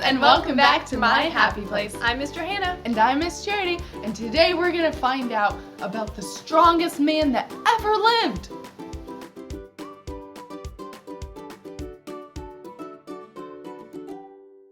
and welcome back to My Happy Place. I'm Mr. Hannah. And I'm Miss Charity, and today we're going to find out about the strongest man that ever lived.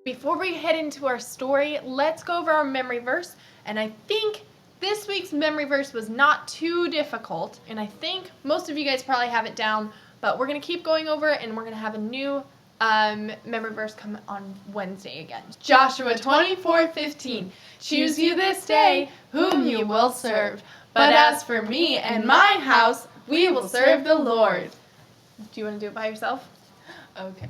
Before we head into our story, let's go over our memory verse. And I think this week's memory verse was not too difficult. And I think most of you guys probably have it down, but we're going to keep going over it and we're going to have a new memory verse come on Wednesday again. Joshua 24:15. Choose you this day whom you will serve. But as for me and my house, we will serve the Lord. Do you want to do it by yourself? Okay.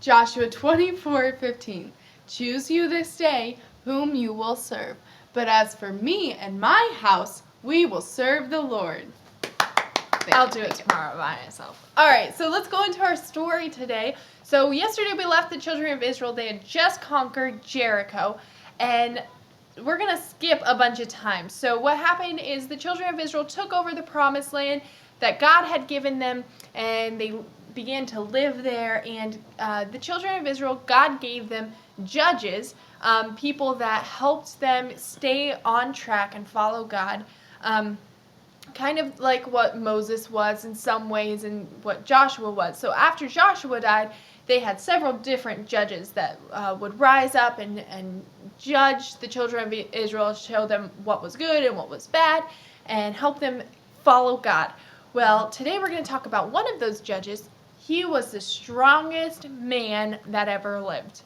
Joshua 24:15. Choose you this day whom you will serve. But as for me and my house, we will serve the Lord. I'll do it tomorrow by myself. All right, so let's go into our story today. So yesterday we left the children of Israel. They had just conquered Jericho, and we're going to skip a bunch of times. So what happened is the children of Israel took over the promised land that God had given them, and they began to live there. And the children of Israel, God gave them judges, people that helped them stay on track and follow God. Kind of like what Moses was in some ways and what Joshua was. So after Joshua died, they had several different judges that would rise up and judge the children of Israel, show them what was good and what was bad, and help them follow God. Well, today we're going to talk about one of those judges. He was the strongest man that ever lived.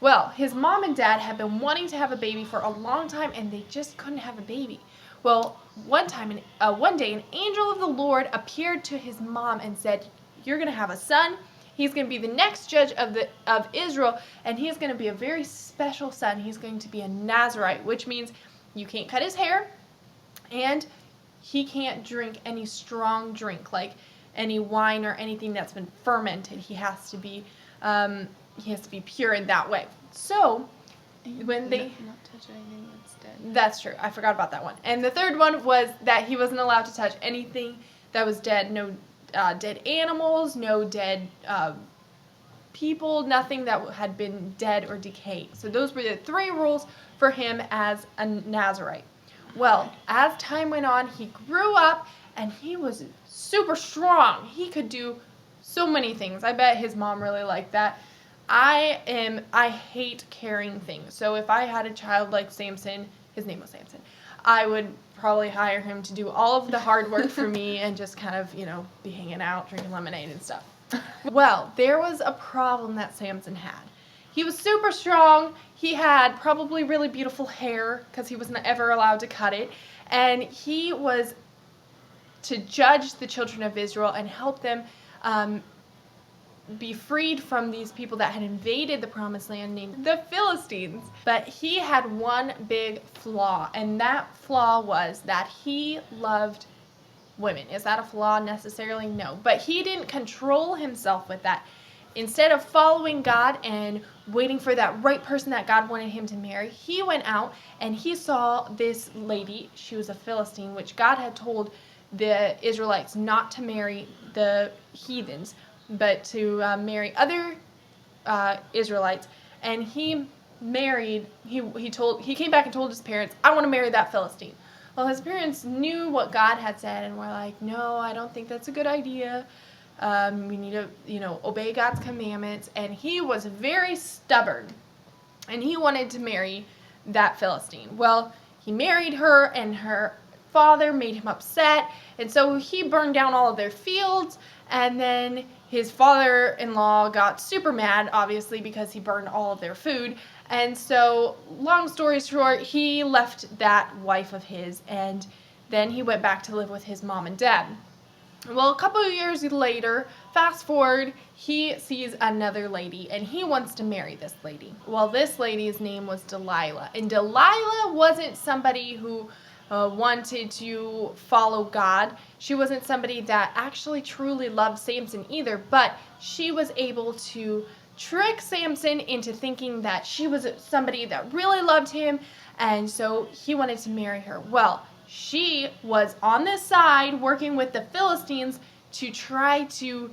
Well, his mom and dad had been wanting to have a baby for a long time, and they just couldn't have a baby. Well, one day, an angel of the Lord appeared to his mom and said, "You're going to have a son. He's going to be the next judge of Israel, and he's going to be a very special son. He's going to be a Nazarite," which means you can't cut his hair, and he can't drink any strong drink, like any wine or anything that's been fermented. He has to be pure in that way. So when they not touch anything that's dead. That's true. I forgot about that one. And the third one was that he wasn't allowed to touch anything that was dead. No dead animals, no dead people, nothing that had been dead or decayed. So those were the three rules for him as a Nazarite. Well, as time went on, he grew up and he was super strong. He could do so many things. I bet his mom really liked that. I hate carrying things. So if I had a child like Samson, his name was Samson, I would probably hire him to do all of the hard work for me and just kind of, be hanging out, drinking lemonade and stuff. Well, there was a problem that Samson had. He was super strong. He had probably really beautiful hair because he wasn't ever allowed to cut it. And he was to judge the children of Israel and help them be freed from these people that had invaded the promised land named the Philistines. But he had one big flaw, and that flaw was that he loved women. Is that a flaw necessarily? No. But he didn't control himself with that. Instead of following God and waiting for that right person that God wanted him to marry, he went out and he saw this lady. She was a Philistine, which God had told the Israelites not to marry the heathens, but to marry other Israelites. And he married, he came back and told his parents, "I want to marry that Philistine." Well, his parents knew what God had said and were like, "No, I don't think that's a good idea. We need to, obey God's commandments." And he was very stubborn, and he wanted to marry that Philistine. Well, he married her, and her father made him upset, and so he burned down all of their fields. And then his father-in-law got super mad, obviously, because he burned all of their food. And so, long story short, he left that wife of his, and then he went back to live with his mom and dad. Well, a couple of years later, fast forward, he sees another lady, and he wants to marry this lady. Well, this lady's name was Delilah, and Delilah wasn't somebody who wanted to follow God. She wasn't somebody that actually truly loved Samson either, but she was able to trick Samson into thinking that she was somebody that really loved him, and so he wanted to marry her. Well, she was on this side working with the Philistines to try to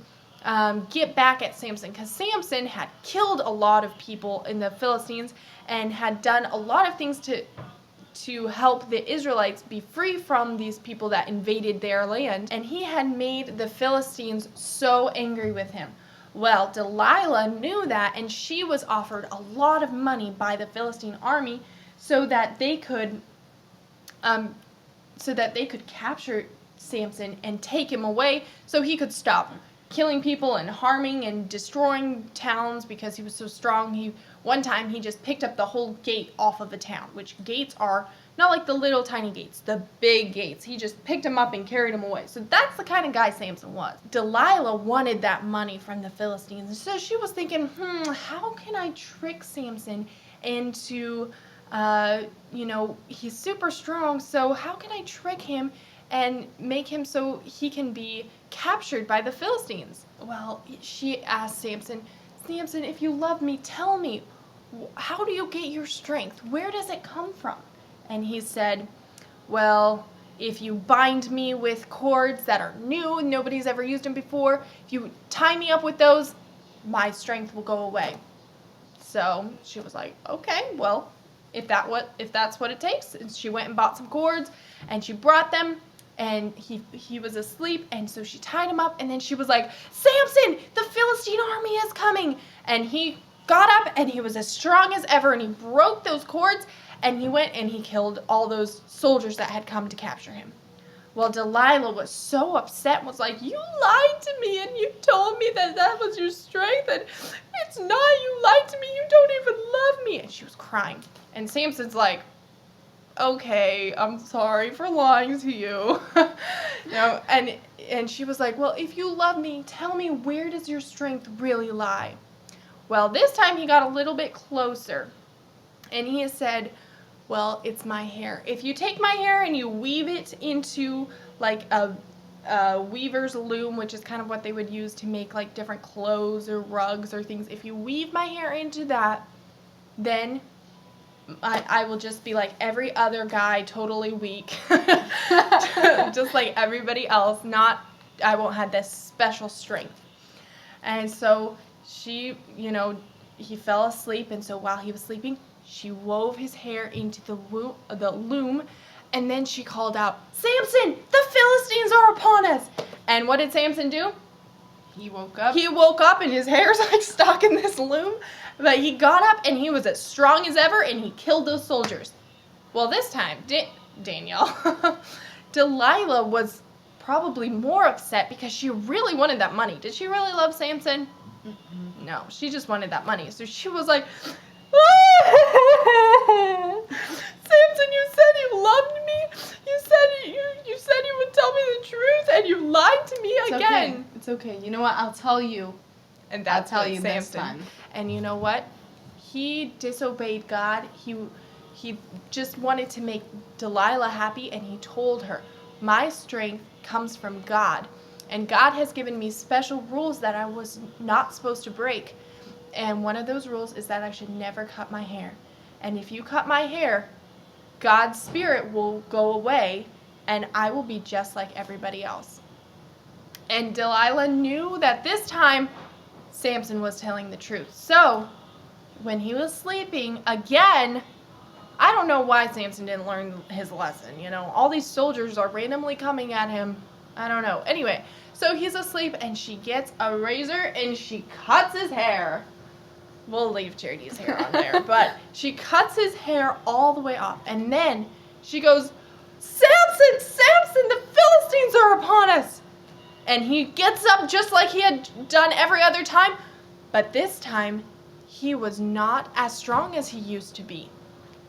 get back at Samson, because Samson had killed a lot of people in the Philistines and had done a lot of things to help the Israelites be free from these people that invaded their land. And he had made the Philistines so angry with him. Well, Delilah knew that, and she was offered a lot of money by the Philistine army so that they could capture Samson and take him away so he could stop killing people and harming and destroying towns because he was so strong. One time he just picked up the whole gate off of a town, which gates are not like the little tiny gates, the big gates. He just picked them up and carried them away. So that's the kind of guy Samson was. Delilah wanted that money from the Philistines, and so she was thinking, how can I trick Samson into, he's super strong, so how can I trick him and make him so he can be captured by the Philistines? Well, she asked Samson, if you love me, tell me, how do you get your strength? Where does it come from? And he said, well, if you bind me with cords that are new and nobody's ever used them before, if you tie me up with those, my strength will go away. So she was like, okay, well, if that's what it takes. And she went and bought some cords, and she brought them, and he was asleep, and so she tied him up, and then she was like, Samson, the Philistine army is coming. And he got up, and he was as strong as ever, and he broke those cords, and he went and he killed all those soldiers that had come to capture him. Well, Delilah was so upset and was like, you lied to me, and you told me that was your strength, and it's not, you lied to me, you don't even love me. And she was crying. And Samson's like, okay, I'm sorry for lying to you. And she was like, well, if you love me, tell me, where does your strength really lie? Well, this time he got a little bit closer, and he said, well, it's my hair. If you take my hair and you weave it into like a weaver's loom, which is kind of what they would use to make like different clothes or rugs or things, if you weave my hair into that, then I will just be like every other guy, totally weak, just like everybody else. I won't have this special strength. And so he fell asleep, and so while he was sleeping, she wove his hair into the loom, and then she called out, Samson, the Philistines are upon us. And what did Samson do? He woke up. He woke up, and his hair's like stuck in this loom. But he got up, and he was as strong as ever, and he killed those soldiers. Well, this time, Danielle, Delilah was probably more upset because she really wanted that money. Did she really love Samson? Mm-hmm. No, she just wanted that money. So she was like, Samson, you said you loved me. You said you would tell me the truth, and you lied to me again. Okay. It's okay. You know what? I'll tell you. And that's I'll tell you Samson. this time. And you know what? He disobeyed God. He just wanted to make Delilah happy, and he told her, my strength comes from God, and God has given me special rules that I was not supposed to break. And one of those rules is that I should never cut my hair. And if you cut my hair, God's spirit will go away, and I will be just like everybody else. And Delilah knew that this time Samson was telling the truth. So when he was sleeping again, I don't know why Samson didn't learn his lesson. All these soldiers are randomly coming at him. I don't know. Anyway, so he's asleep, and she gets a razor and she cuts his hair. We'll leave Charity's hair on there, but she cuts his hair all the way off, and then she goes, Samson, the Philistines are upon us. And he gets up just like he had done every other time, but this time he was not as strong as he used to be.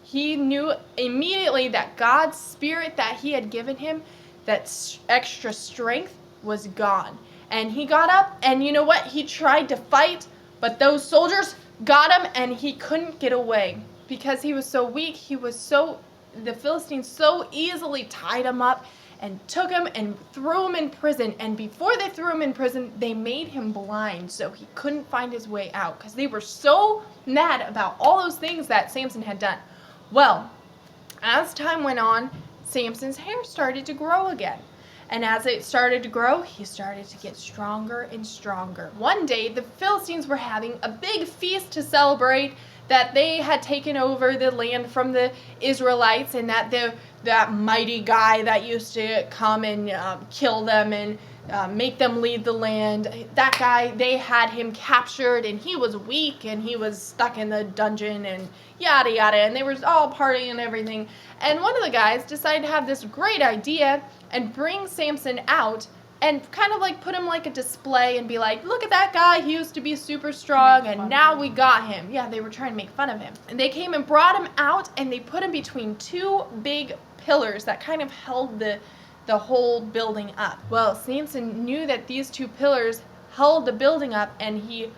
He knew immediately that God's spirit that he had given him, that extra strength, was gone. And he got up, and you know what? He tried to fight, but those soldiers got him, and he couldn't get away because he was so weak. The Philistines so easily tied him up and took him and threw him in prison. And before they threw him in prison, they made him blind, so he couldn't find his way out because they were so mad about all those things that Samson had done. Well, as time went on, Samson's hair started to grow again. And as it started to grow, he started to get stronger and stronger. One day, the Philistines were having a big feast to celebrate that they had taken over the land from the Israelites, and that mighty guy that used to come and kill them and make them leave the land, that guy, they had him captured, and he was weak, and he was stuck in the dungeon, and yada yada, and they were all partying and everything. And one of the guys decided to have this great idea and bring Samson out and kind of like put him like a display and be like, look at that guy, he used to be super strong and now we got him. Yeah, they were trying to make fun of him. And they came and brought him out and they put him between two big pillars that kind of held the whole building up. Well, Samson knew that these two pillars held the building up, and he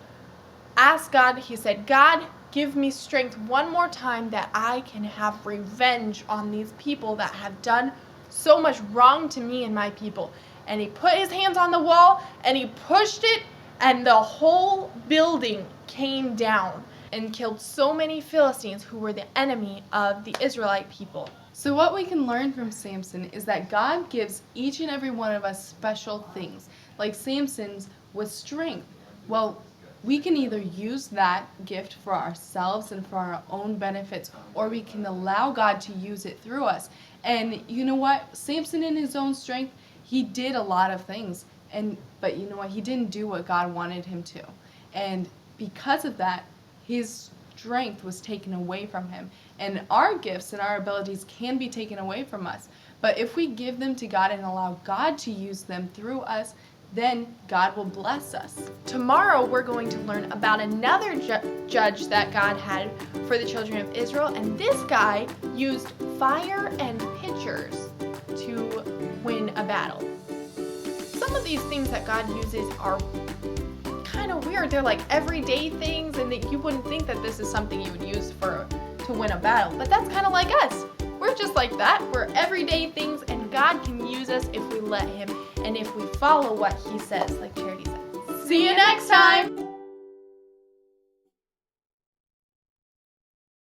asked God, he said, God, give me strength one more time that I can have revenge on these people that have done so much wrong to me and my people. And he put his hands on the wall and he pushed it, and the whole building came down and killed so many Philistines who were the enemy of the Israelite people. So what we can learn from Samson is that God gives each and every one of us special things, like Samson's with strength. Well, we can either use that gift for ourselves and for our own benefits, or we can allow God to use it through us. And you know what? Samson in his own strength, he did a lot of things, but you know what? He didn't do what God wanted him to. And because of that, his strength was taken away from him. And our gifts and our abilities can be taken away from us. But if we give them to God and allow God to use them through us, then God will bless us. Tomorrow we're going to learn about another judge that God had for the children of Israel, and this guy used fire and pitchers to win a battle. Some of these things that God uses are kind of weird. They're like everyday things, and that you wouldn't think that this is something you would use to win a battle. But that's kind of like us. We're just like that. We're everyday things, and God can use us if we let him and if we follow what he says, like Charity said. See you next time!